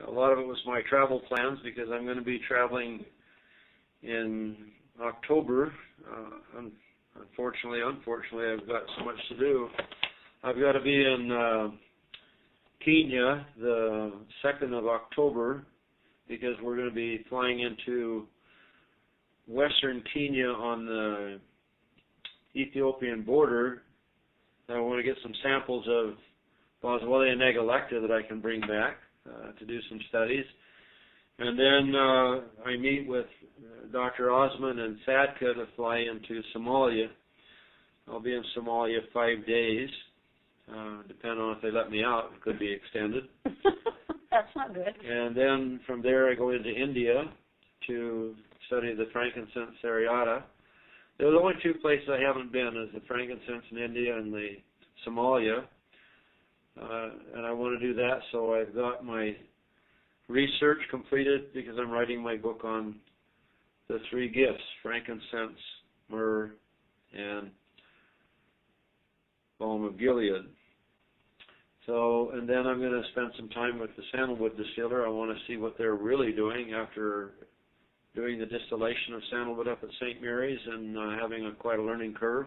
A lot of it was my travel plans because I'm going to be traveling in October. Unfortunately, I've got so much to do. I've got to be in Kenya the 2nd of October because we're going to be flying into western Kenya on the Ethiopian border. I want to get some samples of Boswellia neglecta that I can bring back to do some studies. And then I meet with Dr. Osman and Sadka to fly into Somalia. I'll be in Somalia 5 days. Depending on if they let me out, it could be extended. That's not good. And then from there I go into India to study the frankincense areata. They're the only two places I haven't been, is the frankincense in India and the Somalia. And I want to do that, so I've got my research completed because I'm writing my book on the three gifts, frankincense, myrrh, and balm of Gilead. So, and then I'm going to spend some time with the sandalwood distiller. I want to see what they're really doing after doing the distillation of sandalwood up at St. Mary's and having quite a learning curve.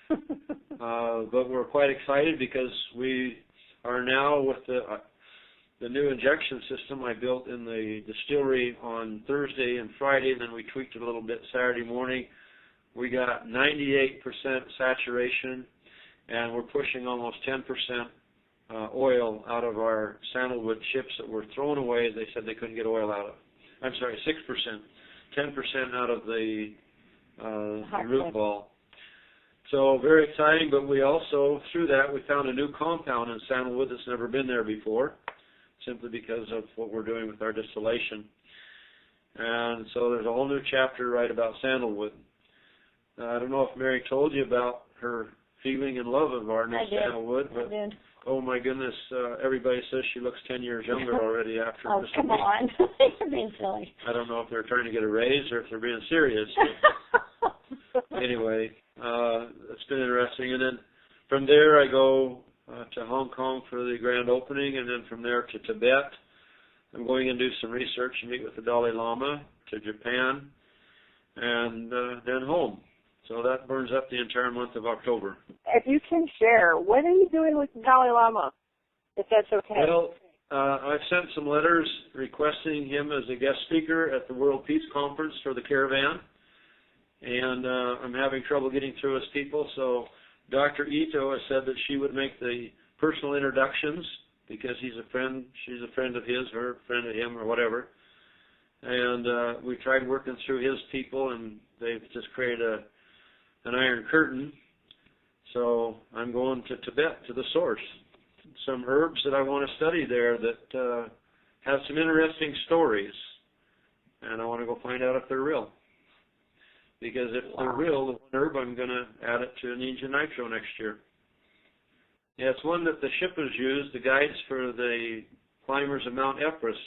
But we're quite excited because we are now with the new injection system I built in the distillery on Thursday and Friday, and then we tweaked it a little bit Saturday morning. We got 98% saturation, and we're pushing almost 10% oil out of our sandalwood chips that were thrown away. They said they couldn't get oil out of. I'm sorry, 6%. 10% out of the root ball. So very exciting, but we also, through that, we found a new compound in sandalwood that's never been there before, simply because of what we're doing with our distillation. And so there's a whole new chapter right about sandalwood. I don't know if Mary told you about her feeling and love of our new sandalwood, but oh my goodness, everybody says she looks 10 years younger already after this. Oh, come on. You're being silly. I don't know if they're trying to get a raise or if they're being serious. Anyway, it's been interesting. And then from there I go to Hong Kong for the grand opening, and then from there to Tibet. I'm going and do some research and meet with the Dalai Lama, to Japan, and then home. So that burns up the entire month of October. If you can share, what are you doing with the Dalai Lama, if that's okay? Well, I've sent some letters requesting him as a guest speaker at the World Peace Conference for the Caravan, and I'm having trouble getting through his people, so Dr. Ito has said that she would make the personal introductions because he's a friend, she's a friend of his, or a friend of him, or whatever. And we tried working through his people, and they've just created an iron curtain. So I'm going to Tibet, to the source. Some herbs that I want to study there that have some interesting stories, and I want to go find out if they're real. Because if they're real, the one herb, I'm going to add it to Ninja Nitro next year. Yeah, it's one that the Shippas use, the guides for the climbers of Mount Everest.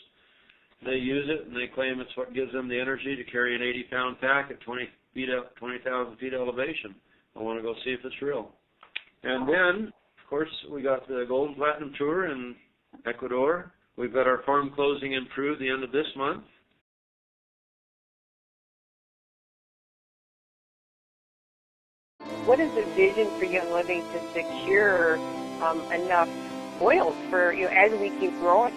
They use it, and they claim it's what gives them the energy to carry an 80-pound pack at 20,000 feet elevation. I want to go see if it's real. And then, of course, we got the Gold Platinum Tour in Ecuador. We've got our farm closing in Peru at the end of this month. What is the vision for Young Living to secure enough oils for, as we keep growing,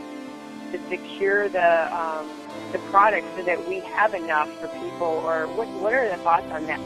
to secure the products so that we have enough for people, or what are the thoughts on that?